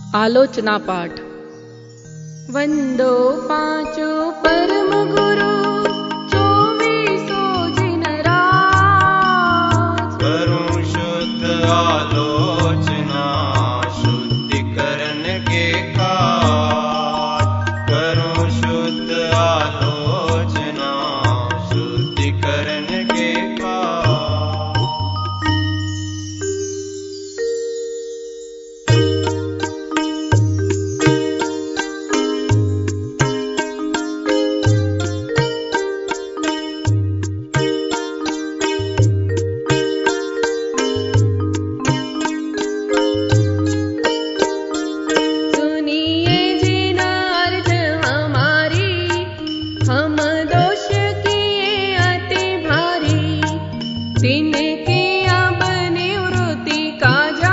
आलोचना पाठ। वंदो पांचो परम गुरु, 24 जिन राज। करूं शुद्ध आलोचना, शुद्धिकरण के काज। करूं शुद्ध आलोचना, शुद्धिकरण के काज। तिनके अब निवृत्ति काजा,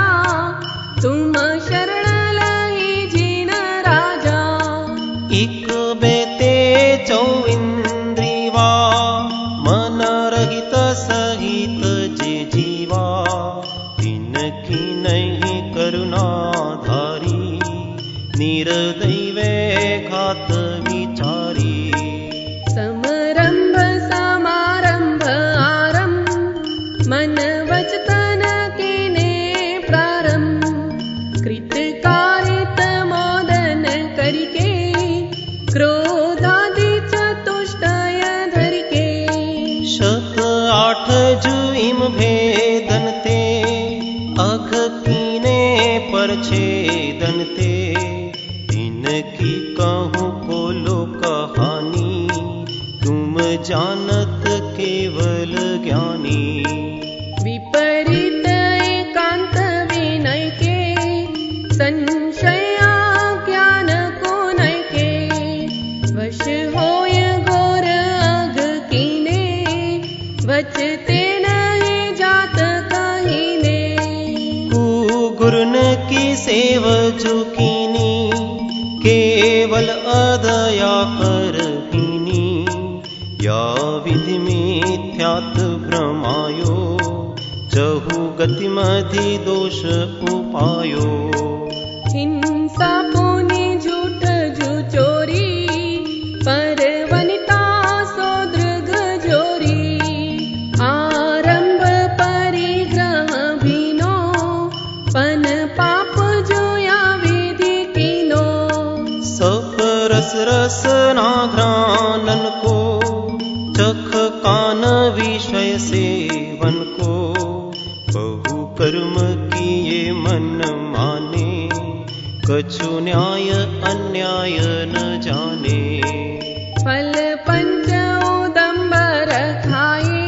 तुम शरण लही जिन राजा। इक बेते चौइंद्रिवा, मन रहित सहित जे जीवा। तिनकी नहीं करुणा धारी, निर्दैवे घात विचारी। समरंभ समारंभ आरंभ, मन वचतन कीने प्रारंभ। कृतकारित मोदन करिके, क्रोधादि चतुष्टय धरिके। शत 8 जुइम भेदन ते, अघ कीने परछेदन ते। तिनकी कहूँ खोलो कहानी, तुम जानत केवल ज्ञानी। विपरीत एकांत विनय के, संशय ज्ञान को नय के। वश होय घोर अघ कीने, वचते नहीं जात कहीने। गुरुन की सेव जो कीनी, केवल अदया कर कीनी। या विधि मिथ्यात् भ्रमायो, जहु गति मधि दोष उपायो। हिंसा पुनि झूठ जू चोरी, पर वनिता सो दृग जोरी। आरंभ परिग्रह भीनो, पन पाप जोया विधि कीनो। सपरस रसना घ्राणन को, चख कान विषय सेवन को। बहु कर्म किए मन माने, कछु न्याय अन्याय न जाने। फल पंच उदंबर खाए,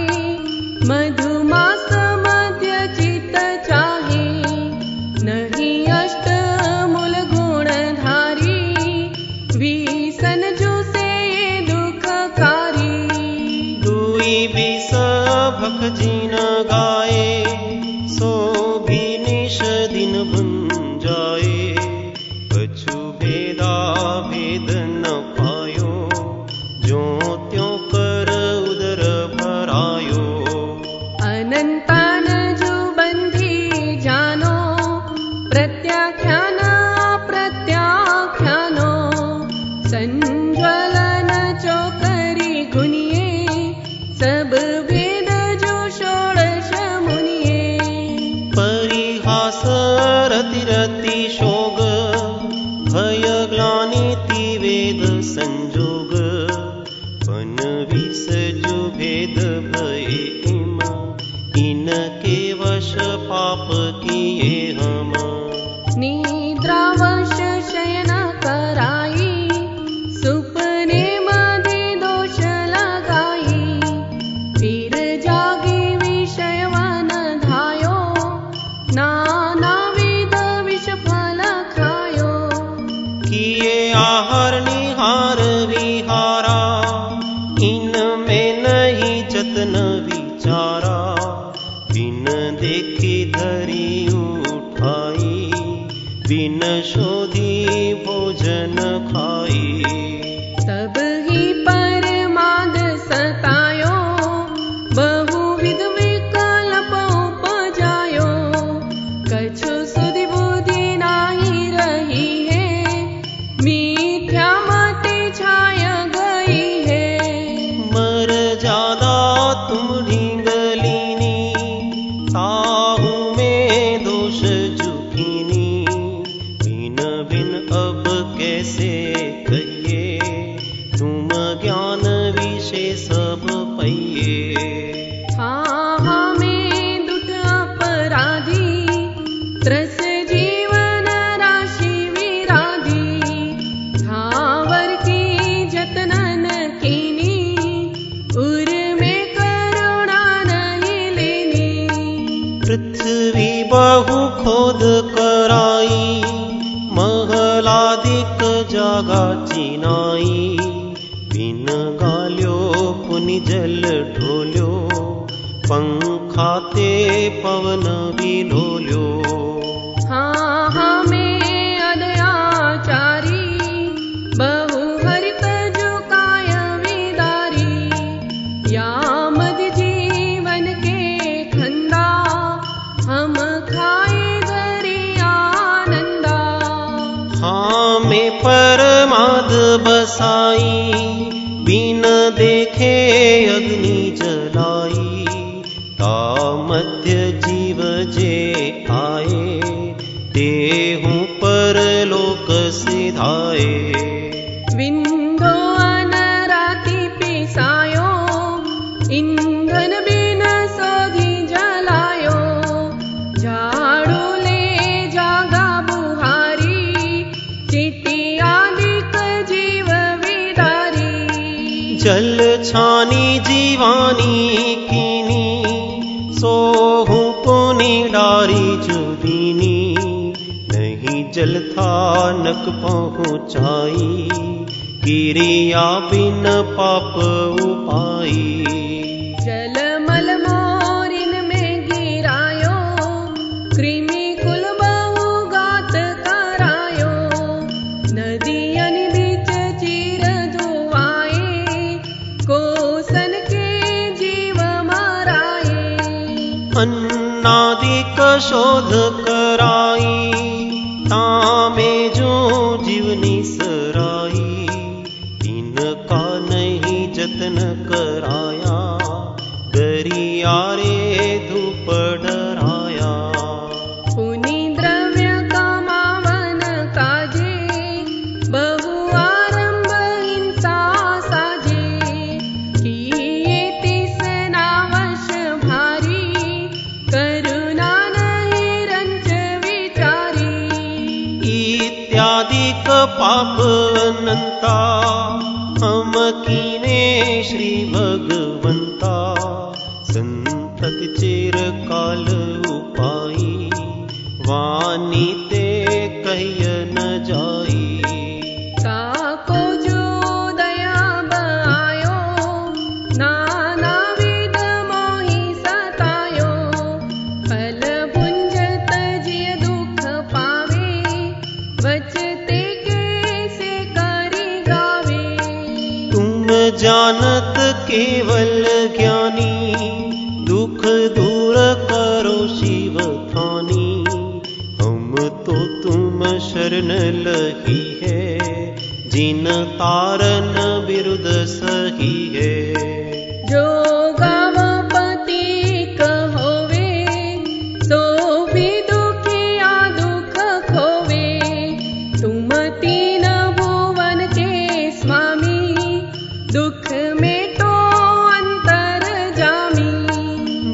मधुमास मध्य चित चाहे। नहीं अष्ट मूल गुण धारी, विसन जो से दुखकारी। दुई बिस भख जिन गाए, सो भी निश दिन भुंजाए। कछु भेदा भेद न पायो, जो त्यों कर उदर भरायो। अनंतान जो बंधी जानो, प्रत्याख्यान प्रत्याख्यानो। संज्वलन चौकरी गुनिए, सब भेद जो षोडश मुनिए। परिहास रति रति शोग, भय ग्लानिति वेद संजोग। पन विस जो भेद भये इम, इनके वश पाप किए हम। निद्रावश शयन कराई, सुपने मधि दोष लगाई। फिर जागी विषय वन धायो, नानाविध विष फल खायो। किए आहार निहार विहारा, इनमें नहीं जतन विचारा। बिन देखी धरी उठाई, बिन शोधी भोजन खाई। तब ही परमाद सतायो, बहुविध विकल्प उपजायो। कछु सुधि बुद्धि नाही रही, दोष जुकीनी, भिन भिन अब कैसे कहिए, तुम ज्ञान विशेष सब पइए। हाँ हाँ मैं दुष्ट अपराधी, त्रस जीवन राशि विराधी, थावर की जतनन कीनी, उर में करुणा नहीं लेनी। पृथ्वी बहु खोद कराई, महलादिक जागा चिनाई, बिन गाल्यो पुनि जल ढोल्यो, पंखाते पवन विलोल्यो। हाँ हाँ मैं अदयाचारी, बहु हरित जो काय विदारी, यामद जीवन के खंदा, हम खाए धरी आनंदा। हाँ मैं परमाद बसाई, बिन देखे अग्नि जलाई, ता मध्य जीव जे आए, देहु परलोक सिधाए। विंधो अनराति पिसायो, ईंधन बिन सोधी जलायो, झाड़ू ले जागा बुहारी, चिति आदिक जीव विदारी। जल छानी जीवानी कीनी, सोहु पुनि डारी जुदीनी, नहीं जल था नक पहुँचाई, किरिया बिन पाप उपाई। जल मल मोरिन में गिरायो, कृमि कुल बहु गात करायो, नदियन बीच चीर धुआए, कोसन के जीव माराए। अन्नादिक शोध कराई, तामे जो जीवनी सराई, इनका नहीं जतन कराया, गरियारे धूप डराया। पुनि द्रव्य कमावन काजे, बहु आरंभ हिंसा साजे, किए तिसना वश भारी, करुणा नहीं रंज विचारी। इत्यादिक पाप अनंता, हम कीने श्री भगवंता, संतत चिर काल उपाई, वाणी ते कहिय न जाई। काको जो दया बआयो, नाना विध मोहि सतायो, फल भुंजत जिय दुख पावे, बचते कैसे करी गावे। तुम जानत केवल ज्ञानी, दुख दूर करो शिव थानी, हम तो तुम शरण लही है, जिन तारन विरुद्ध सही है। जो गावपति कहोवे, सो भी दुखिया दुख खोवे, तुम तीन भुवन के स्वामी, दुख में तो अंतर जामी।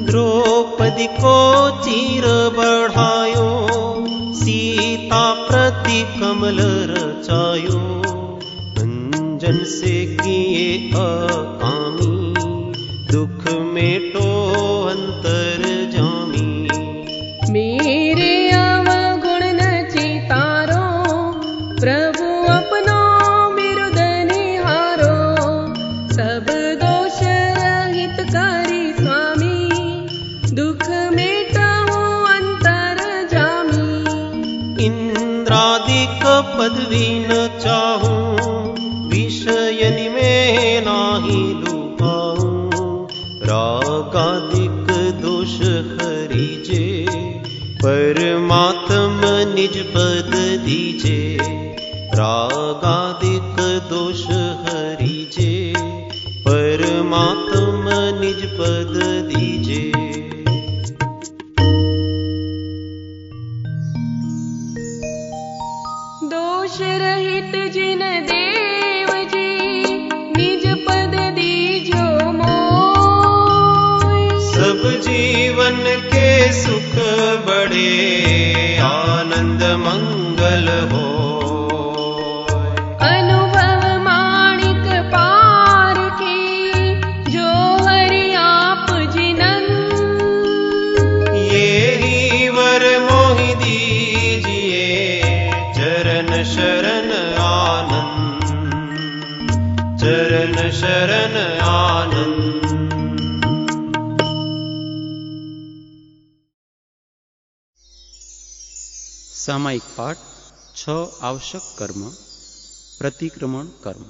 द्रौपदी को चीर बढ़ायो, सीता प्रति कमल रचायो, अंजन से किए अकामी, दुख में तो अंतर जामी। मेरे अवगुण न चितारो, प्रभु अपनो विरुद्ध निहारो, सब दोष रहित करी स्वामी, दुख मेटहु अंतर जामी। इंद्रादिक पदवी न चाहूं, विषयनि में नाही लुभाऊं, रागादिक दोष हरीजे, परमात्म निज पद दीजे। रागादिक दोष हरीजे, परमात्म निज पद दीजे। दोष रहित जिन देव जी निज पद दीजो मोय। सब जीवन के सुख बड़े आनंद मंगल हो। अनुभव माणिक पार की जो हरि आप जिनन। ये ही वर मोहि दीजिए चरण शरण आनंद, चरण शरण आनंद। सामायिक पाठ 6 आवश्यक कर्म प्रतिक्रमण कर्म।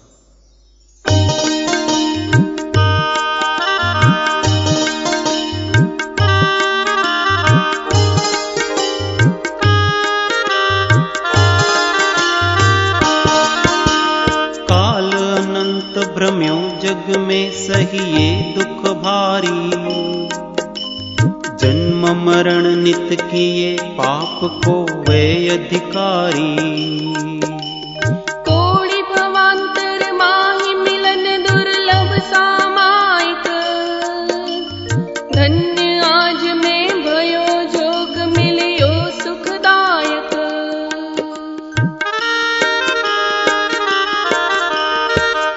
काल अनंत भ्रम्यो जग में सहिए दुख भारी। जन्म मरण नित किए पाप को वे अधिकारी। कोटि भवांतर माहि मिलन दुर्लभ सामायिक। धन्य आज में भयो जोग मिलियो सुखदायक।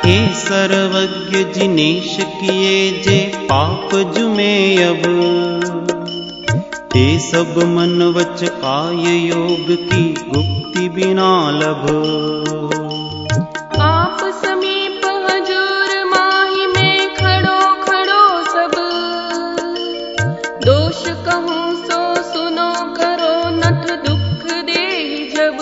हे सर्वज्ञ जिनेश किए जे पाप जुमे अब। ये सब मन वच काय योग की गुप्ति बिना लभ। आप समीप हजूर माहि में खड़ो खड़ो सब। दोष कहूँ सो सुनो करो नठ दुख देहि जब।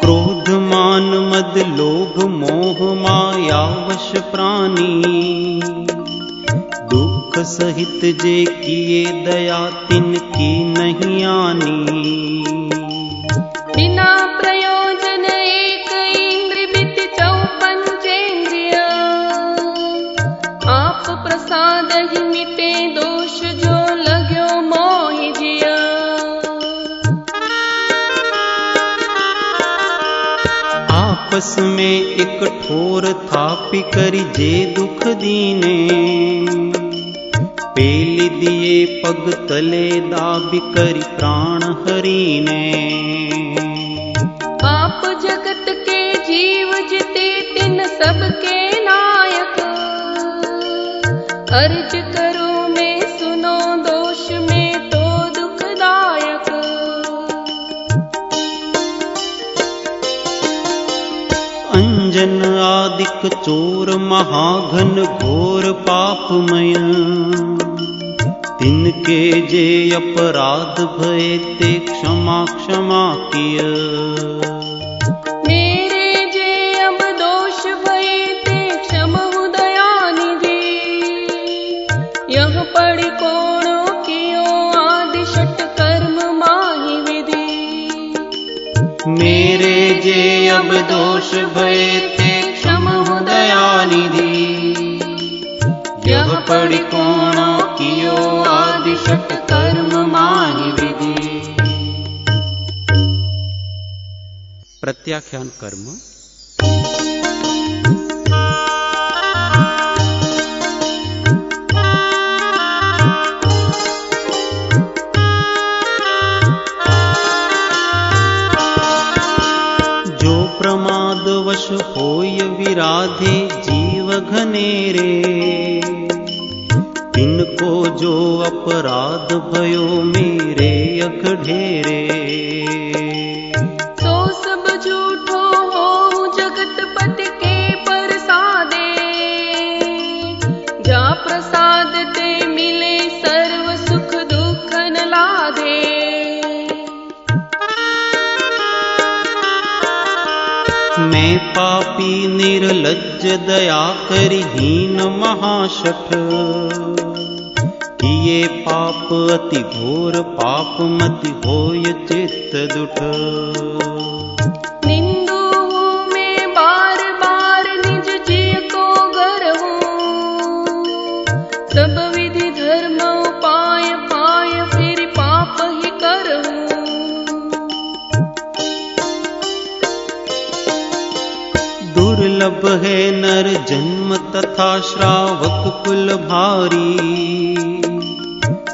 क्रोध मान मद लोभ मोह माया वश प्राणी। दुख सहित जे किए दया तिनकी नहीं आनी। बिना प्रयोजन एक इंद्र बित चौपंचेन्द्रिय। आप प्रसाद ही मिटे दोष जो लाग्यो मोहि जिया। आपस में एक ठोर थापी करी जे दुख दीने। पेली दिए पग तले दाबी करी प्राण हरीने। आप जगत के जीव जिते तिन सबके नायक। अर्ज करो मैं सुनो दोष में तो दुखदायक। अंजन आदिक चोर महाघन घोर पापमय। तिनके जे अपराध भये ते क्षमा क्षमा किय। मेरे जे अब दोष भये ते क्षमहु दयानिधि। यह पढ़ि कोनो कियो आदि षट कर्म माहि विधि। मेरे जे अब दोष भये ते क्षमहु दयानिधि। यह पढ़ि कोनो कियो आदि षट कर्म माहि विधि। प्रत्याख्यान कर्म। जो प्रमाद वश होय विराधे जीव घनेरे। तिनको जो अपराध भयो मेरे अख ढेरे। सो सब झूठो हो जगतपति के प्रसादे। जा प्रसाद ते मिले सर्व सुख दुख न लाधे। मैं पापी निर्लज्ज दया करि हीन महाशठ। किए पाप अति घोर पाप मति होय चित्त दुठ। निंदु में बार बार निज जिय को गरहूं। सब विधि धर्म उपाय पाय फिर पाप ही कर दुर्लभ है नर जन्म तथा श्रावक कुल भारी।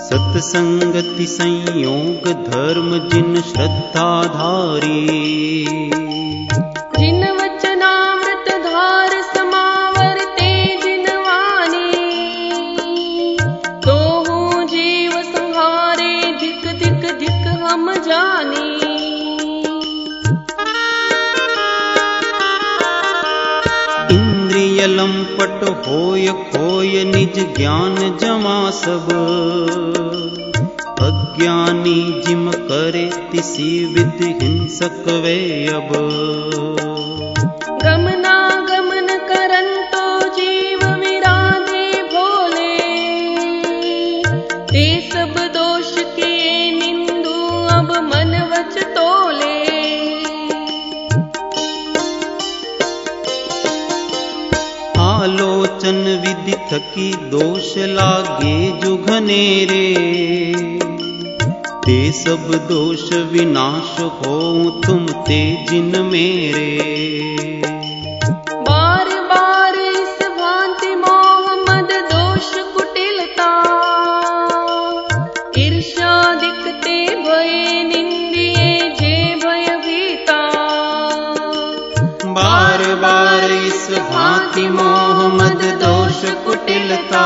सत्संगति संयोग धर्म जिन श्रद्धाधारी। जिन वचनामृत धार समावरते जिन वाणी। तो हूँ जीव संहारे धिक धिक धिक हम जानी। इंद्रिय लंपट होय खोय निज ज्ञान जमा सब। अज्ञानी जिम करे तिसी विधि हिंसक वे अब। गमना गमन करन तो जीव विराधे भोले। ते सब दोष के निंदु अब मन वच तोले। आलोचन विधि थकी दोष लागे जुघनेरे। ते सब दोष विनाश हो तुम ते जिन मेरे। बार बार इस भांति मोह मद दोष कुटिलता। ईर्ष्या दिखते भय निंदिए जे भय भीता। बार बार इस भांति मोह मद दोष कुटिलता।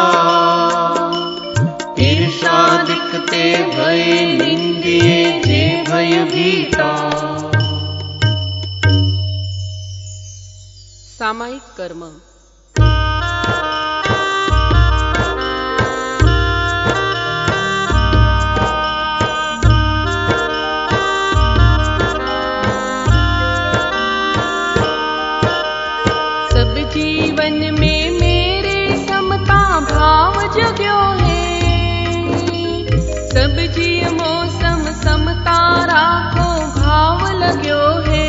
ईर्षा दिखते भय निंदिए जे भय भीता। सामायिक कर्म। सब जीवन में मेरे समता भाव जग्यो है। सब जिय मौसम समता राखो भाव लाग्यो है।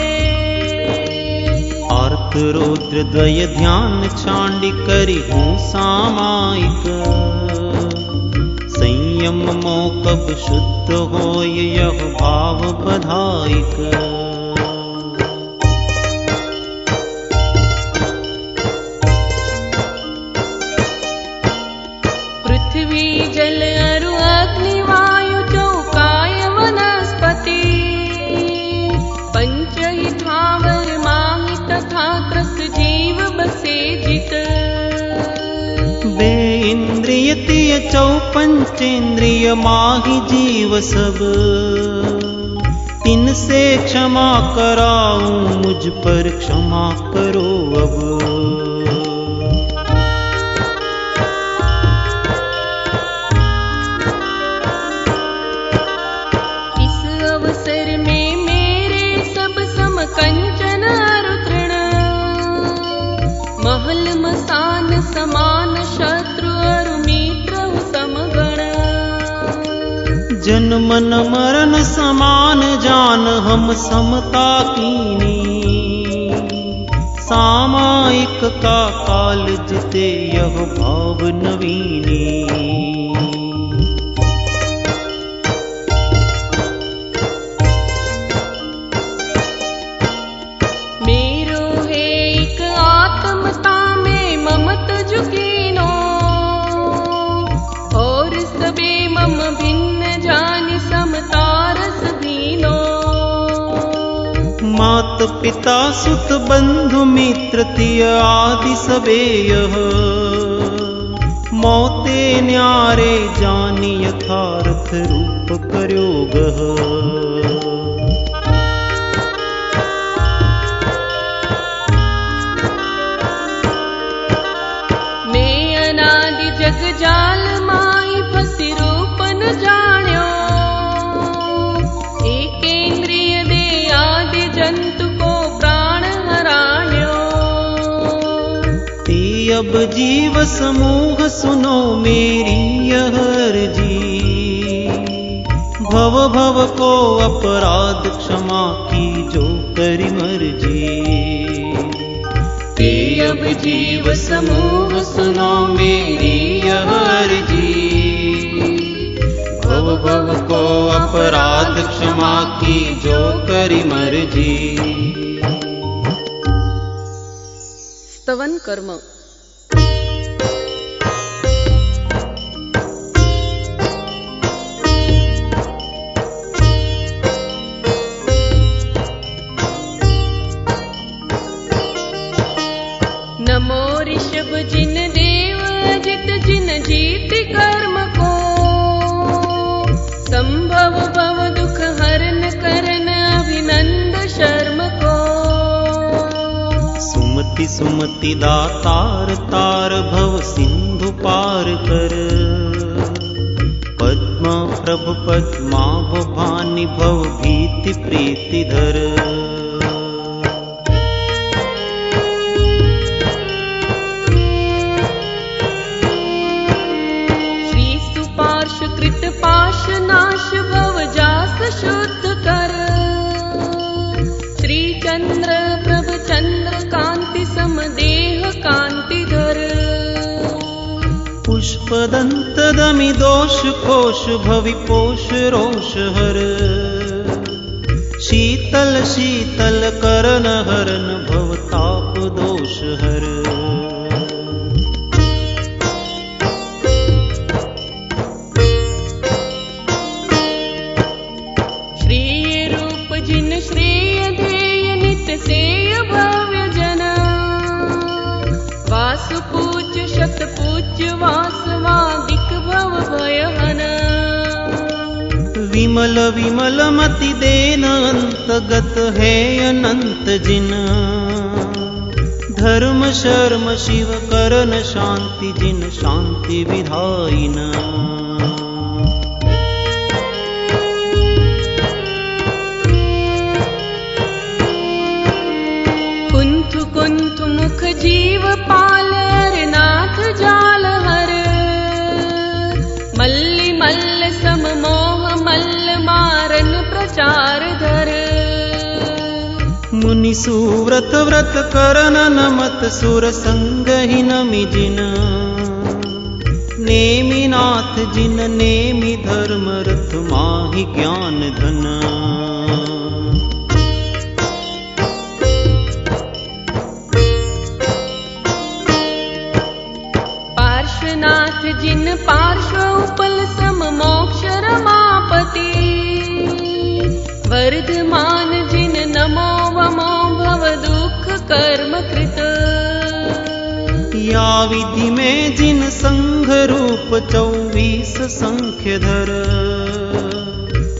आर्त रौद्र द्वय ध्यान छांडी करी हूँ सामायिक। संयम मोह कब शुद्ध होय यह भाव बधाइक। पृथ्वी जल अरु अग्नि वायु चौकाय वनस्पति। पंच ही थावर माहि तथा त्रस जीव बसे जित। बे इंद्रिय तिय चौपंचेंद्रिय माहि जीव सब। इनसे क्षमा कराऊं मुझ पर क्षमा करो अब। अवसर में मेरे सब सम कंचन अरु तृण। महल मसान समान शत्रु अरु मित्र समगण। जन मन मरण समान जान हम समता कीनी। सामायिक का काल जिते यह भाव नवीनी। मात पिता सुत बंधु मित्र तिय आदि सबे यह। मौते न्यारे जानी यथार्थ रूप कर्यो गह। मैं अनादि जग जाल माई फसी रूप न जान्यो। एक इंद्रिय दे आदि जंतु को प्राण हरान्यो। अब जीव समूह सुनो मेरी यह अर्जी। भव भव को अपराध क्षमा की जो करी मर्जी। अब जीव समूह सुनो मेरी यह अर्जी। भव भव को अपराध क्षमा की जो करी मर्जी। स्तवन कर्म। नमो ऋषभ जिन देव अजित जिन जीत कर्म को, संभव भव दुख हरन करन अभिनंद शर्म को। सुमति सुमति दातार तार भव सिंधु पार कर, पद्मा प्रभ पद्माभ भानि भव भीति प्रीति धर। कृत पाश नाश भव जास शुद्ध कर, श्री चंद्र प्रभ चंद्र कांति समदेह कांति धर। पुष्पदंत दमि दोष कोश भवि पोष रोष हर, शीतल शीतल करन हरन भव ताप दोष हर। श्रेय ध्येय नित्य सेय भव्य जन, वासु पूज्य शत पूज्य वासवादिक भव भयहन। विमल विमल मति देन अंतगत है अनंत जिन, धर्म शर्म शिव करन शांति जिन शांति विधाइन। कुंथ मुख जीव पाल नाथ जाल हर, मल्लि मल्ल सम मोह मल्ल मारन प्रचार धर। मुनि सुव्रत व्रत करन नमत सुर संग ही नमि जिन, नेमि नाथ जिन नेमि धर्म रथ माहि ज्ञान धन। पार्श्वनाथ जिन पार्श्व उपल सम मोक्ष रमापति, वर्धमान जिन नमो वमो भव दुख कर्म कृत। या विधि में जिन संघ रूप 24 संख्य धर,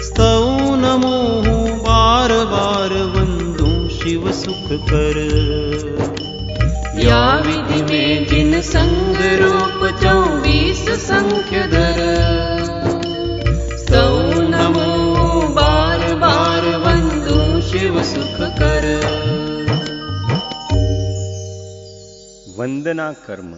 स्तव नमो बार बार वंदू शिव सुख कर। या विधि में जिन संग रूप 24 संख्य धर, सौ नमो बार बार वंदू शिव सुख कर। वंदना कर्म।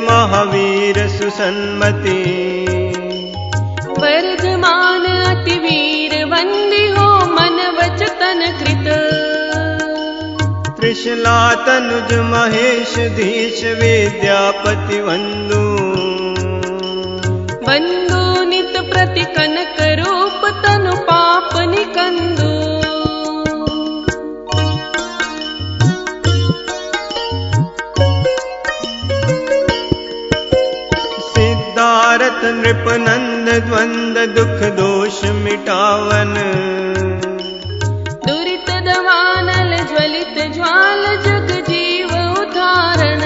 महावीर सुसन्मति, वर्धमान अति वीर वंदी हो मन वच तन कृत। त्रिशला तनुज महेश धीश विद्यापति वंदू, वंदू नित प्रति कनक रूप तनु पाप निकंदू। सिद्धारथ नृपनंद द्वंद दुख दोष मिटावन, दुरित दवानल ज्वलित ज्वाल जग जीव उधारण।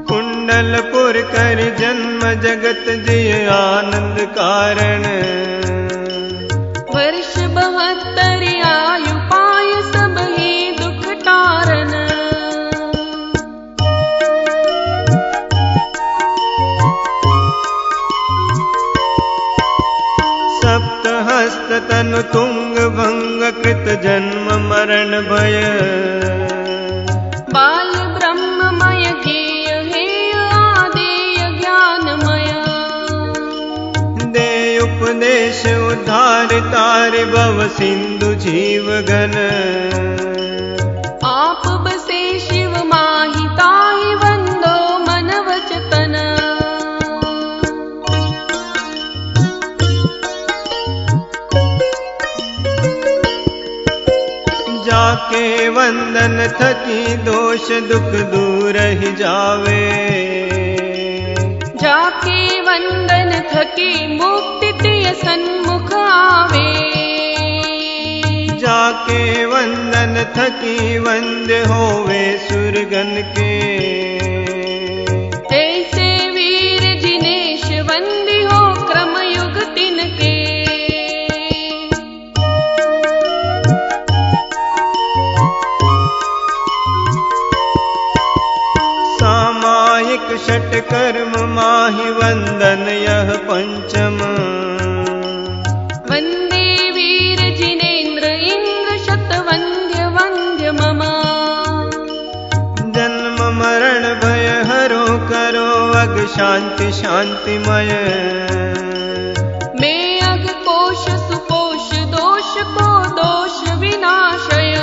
कुंडलपुर कर जन्म जगत जिय आनंद कारण, वर्ष 72 आयु पाय सब ही दुख टारन। सप्तहस्त तनु तुंग भंग कृत जन्म मरण भय, बाल ब्रह्ममय गेय हेय आदेय ज्ञानमय। दे उपदेश उद्धार तारि भव सिंधु जीव घन, वंदन थकी दोष दुख दूर ही जावे। जाके वंदन थकी मुक्ति तिय सन्मुख आवे। जाके वंदन थकी वंद्य होवे सुरगन के। ऐसे वीर जिनेश वंदी हो क्रम युग तिनके। सामायिक षट कर्म माहि वंदन यह पंचम। वंदे वीर जिनेन्द्र इंद्र शतवंद्य वंद्य मम। जन्म मरण भय हरो करो अग शांति शांतिमय। मैं अग कोश सुपोष दोष को दोष विनाशय।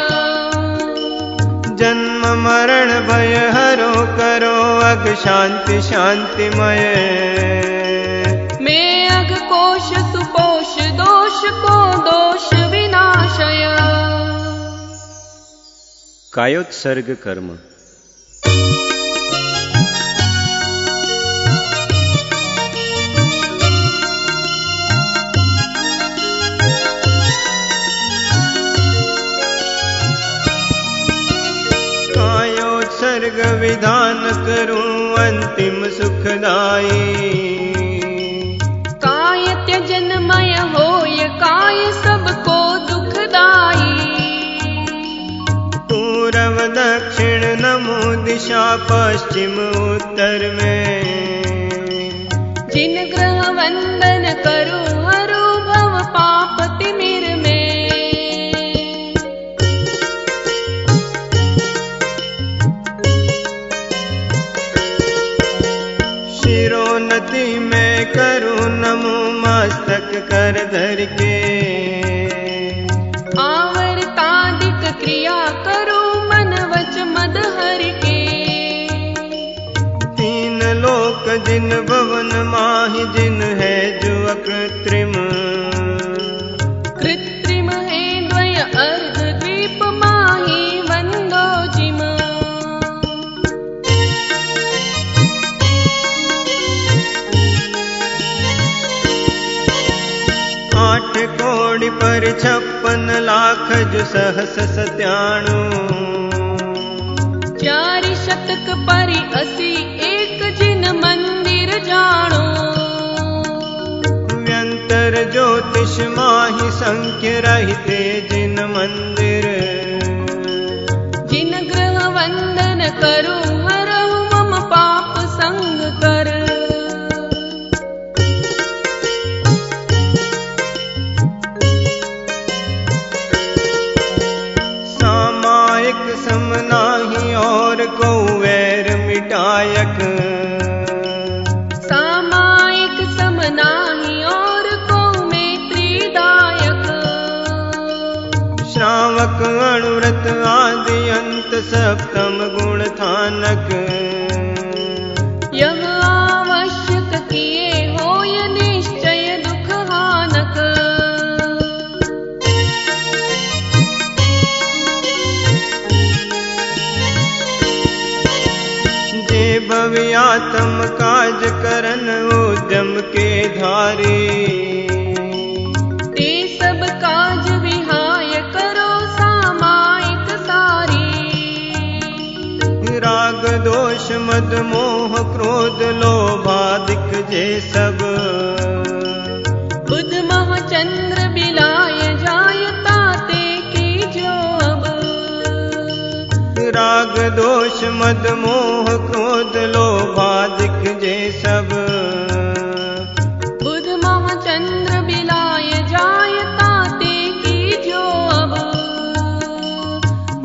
जन्म मरण भय हरो करो अग शांति शांतिमय। मैं अग कोश सुपोष दोष को दोष विनाशय। कायोत्सर्ग कर्म। कायोत्सर्ग विधान करूं अंतिम सुखदाई। काय त्यजनमय होय काय सबको दुखदाई। पूर्व दक्षिण नमो दिशा पश्चिम उत्तर में। जिन ग्रह वंदन करो हरो भव पाप तिमिर में। शिरोन्नति में करूं नमो मस्तक कर धर के। आवर्तादिक क्रिया करो मन वच मद हर के। तीन लोक जिन भवन माहि जिन है जो अकृत्रिम। कृत्रिम है द्वय अर्ध द्वीप माहि वंदो जिम। आठ कोटि पर 56 लाख जो सहस सत्याणु। 4 शतक परि 80 एक जिन मंदिर जाणो। व्यंतर ज्योतिष माहि संख्य रहते जिन मंदिर। जिन ग्रह वंदन करो हरहु मम पाप संग कर। सामायिक सम नाही और को वैर मिटायक। सामायिक सम नाही और को मैत्रीदायक। श्रावक अणुरत आदि अंत सप्तम गुण थानक। यह आवश्यक किए होय निश्चय दुख हानक। जे भव्यात्म काज करन उद्यम के धारी। ते सब काज विहाय करो सामायिक सारी। राग दोष मद मोह क्रोध लोभादिक जे सब। बुध मह चंद्र बिलाय जायता ते की जो अब। राग दोष मद मोह क्रोध लोभादिक जे सब। बुध मह चंद्र बिलाय जायता ते की जो अब।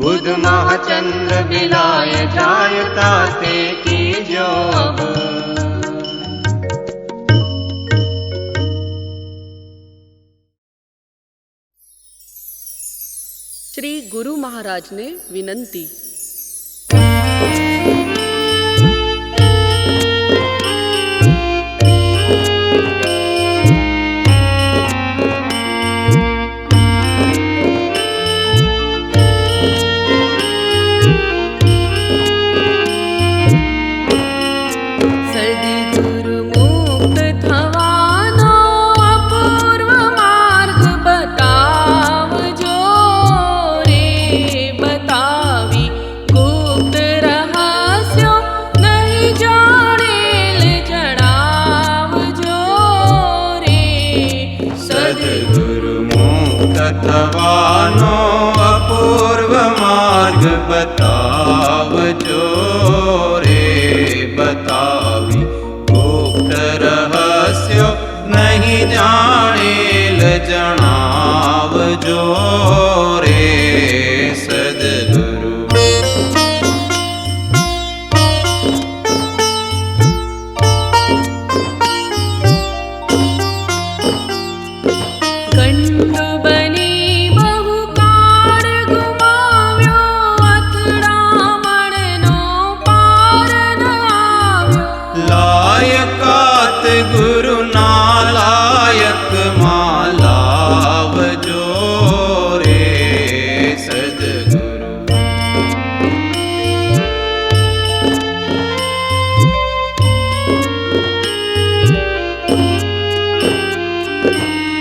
बुध मह चंद्र बिलाय जायता ते की जो अब। श्री गुरु महाराज ने विनंती। થવાનો અપૂર્વ માર્ગ બતાવજો રે બતાવી ગુપ્ત રહસ્યો નહીં જાણેલ જણાવજો રે સદગુરુ. ગંડુ બની બહુ કાળ ગુમાવ્યો, અથડામણનો પાર ન આવ્યો. લાયકાત ગુરુના લાયકમાં લાવજો રે સદગુરુ.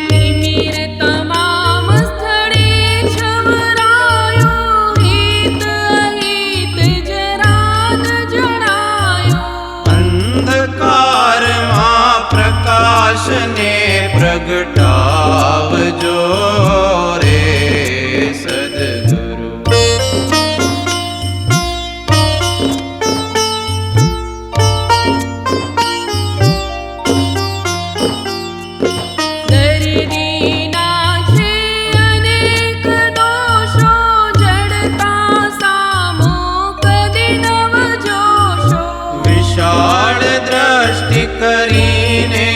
તિમિર તમામ સ્થળે છવરાયો, હિત અહિત જરા ન જણાયો. અંધકારમાં પ્રકાશને પ્રગટાવજો રે સદગુરુ. દર્દીના છે અનેક દોષો, જડતા સામો કદી નવ જોશો. વિશાળ દ્રષ્ટિ કરીને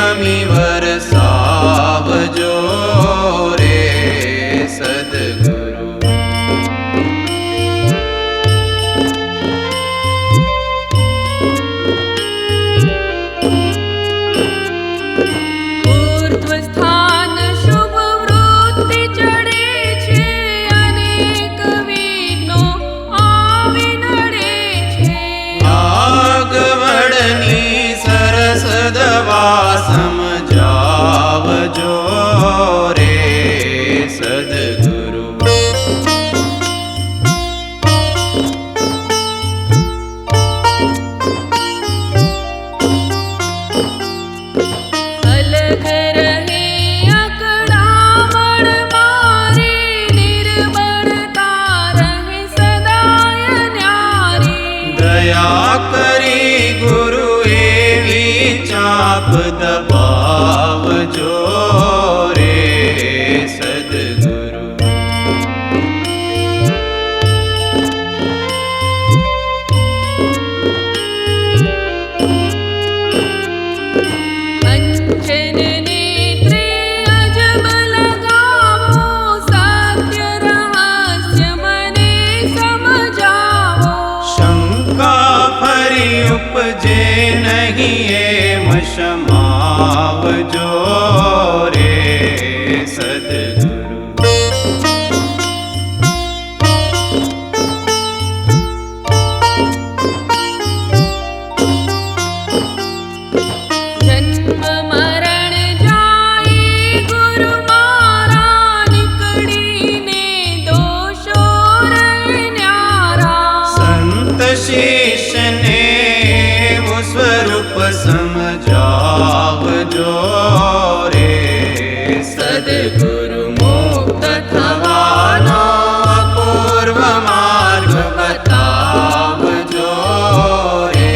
અમી વરસાવજો રે સદગુરુ. ઊર્ધ્વ સ્થાન શુભ વૃત્તિ ચડે છે, અનેક વિઘ્નો આવી નડે છે. આગવડની સરસ દવા સમજાવજો રે સદગુરુ. અલગ રહે અકળામણ મારી, નિર્બળતા રહે સદાય ન્યારી. દયા કરી ગુરુ એવી ચાપ દબાવજો રે સદગુરુ. અંજન નેત્રે અજબ લગાવો, સત્ય રહસ્ય મને સમજાવો. શંકા ફરી ઉપજે નહીં એમ ક્ષમાવજો રે સદગુરુ. જન્મ મરણ જાય ગુરુ મારા, નીકળીને દોષો રહે ન્યારા. સંત શિષ્યને એવું સ્વરૂપ સમજાવજો રે સદગુરુ. મુક્ત થવાનો અપૂર્વ માર્ગ બતાવજો રે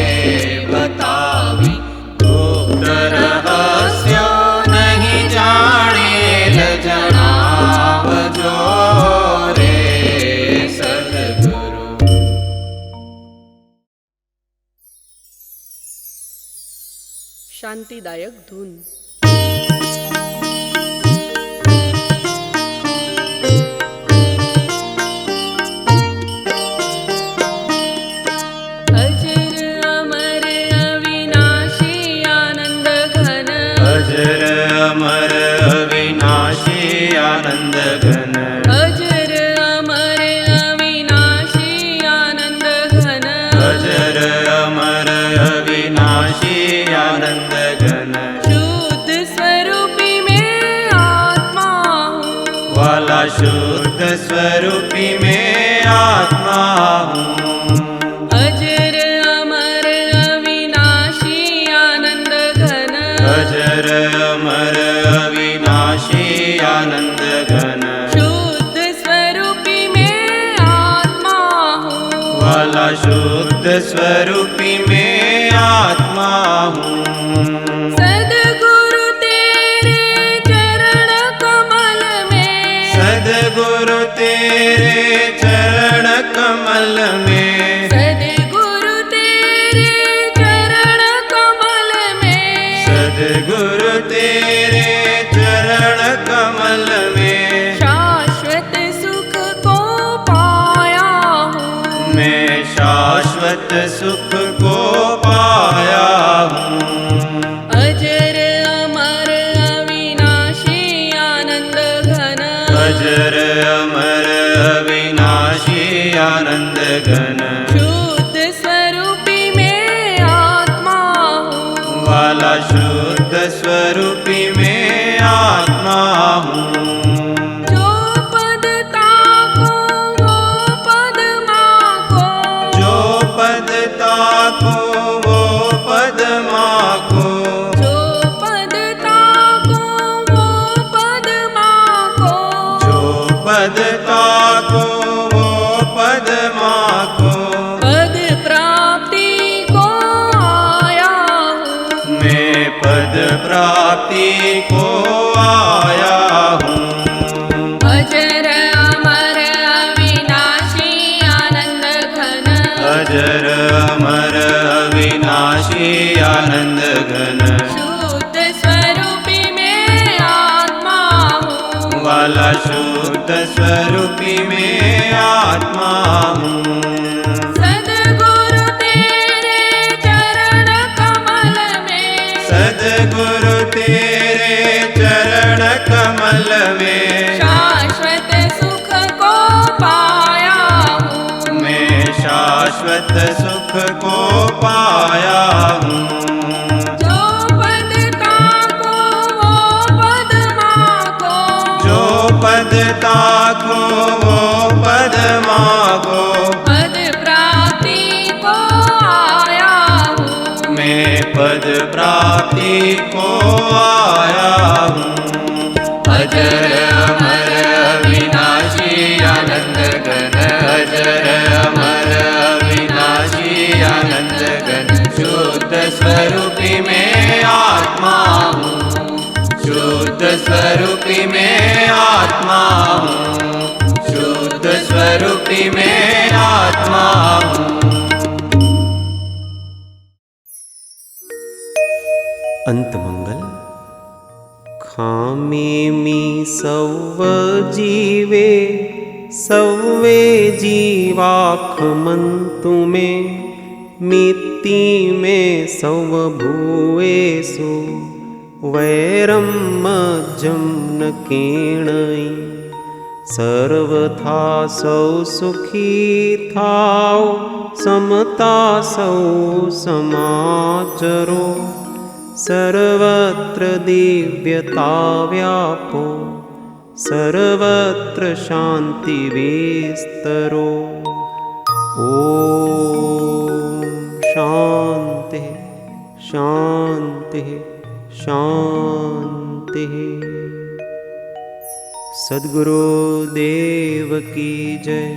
બતાવી ગુપ્ત રહસ્યો નહીં જાણેલ જણાવજો રે સદગુરુ. શાંતિદાયક ધૂન. અજર અમર અવિનાશી આનંદ ઘન, અજર અમર અવિનાશી આનંદ ઘન. અજર અમર અવિનાશી આનંદ ઘન. અજર અમર અવિનાશી આનંદ ઘન. શુદ્ધ સ્વરૂપી મેં આત્મા હું, વાલા શુદ્ધ સ્વરૂપી મેં આત્મા હું. અજર અમર અવિનાશી આનંદ ઘન. અજર અમર અવિનાશી આનંદ ઘન. स्वरूपी मैं आत्मा हूँ। सद्गुरु तेरे चरण कमल में, सद्गुरु तेरे चरण कमल में, सद्गुरु तेरे चरण कमल में, सद्गुरु तेरे चरण कमल में शाश्वत सुख को पाया हूँ। मैं शाश्वत सुख को पाया हूँ। अजर अमर अविनाशी आनंद घन, अजर अमर अविनाशी आनंद घन, शुद्ध स्वरूपी मैं आत्मा हूँ। वाला शुद्ध स्वरूपी मैं आत्मा हूँ। जो पद ताको वो पद माको, जो पद ताको वो पद माको, जो पद ताको वो पद माको, जो पद ताको वो पद माको, पद प्राप्ति को आया हूँ। मैं पद प्राप्ति को आया हूँ। अजर अमर अविनाशी आनंद घन, अजर अमर अविनाशी आनंद घन, शुद्ध स्वरूपी मैं आत्मा हूँ। वाला शुद्ध स्वरूपी मैं आत्मा हूँ। सद्गुरु तेरे चरण कमल में, सद्गुरु तेरे चरण कमल में शाश्वत सुख को पाया हूँ। मैं शाश्वत सुख को पाया हूँ। जो पद ताको वो पद माको, जो पद ताको वो पद मागो, पद प्राप्ति को आया हूँ। मैं पद प्राप्ति को आया हूँ। अजर अमर अविनाशी आनंद घन, अजर अमर अविनाशी आनंद घन, शुद्ध स्वरूपी मैं आत्मा हूँ। शुद्ध स्वरूपी मैं आत्मा हूँ। शुद्ध स्वरूपी मैं आत्मा हूँ। अंत मंगल। खामे मी सव जीवे, सवे जीवाखमन्तु मे, मित्ति में सव भूएषु, वैरं मज्जं न केणै। सर्वथा सौ सुखी थाओ, समता सौ समाचरो। सर्वत्र दिव्यता व्यापो, सर्वत्र शांति विस्तरो। ओम शांति शांति शांति। सद्गुरु देव की जय।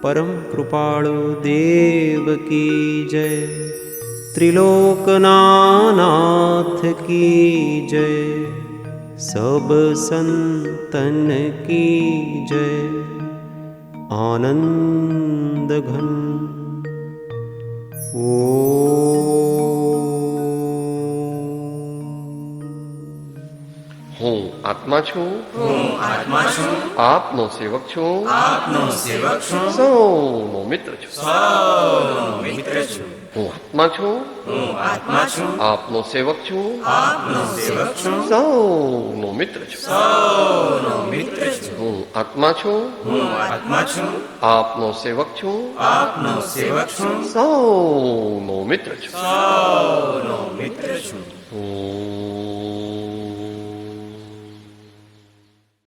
परम कृपाळु देव की जय। त्रिलोकनाथ की जय। सब संतन की जय। आनंद घन। હું આત્મા છું, આપનો સેવક છું, સૌનો મિત્ર છું. હું આત્મા છું, આપનો સેવક છું, સૌનો મિત્ર છું. હું આત્મા છું, આપનો સેવક છું, સૌનો મિત્ર છું.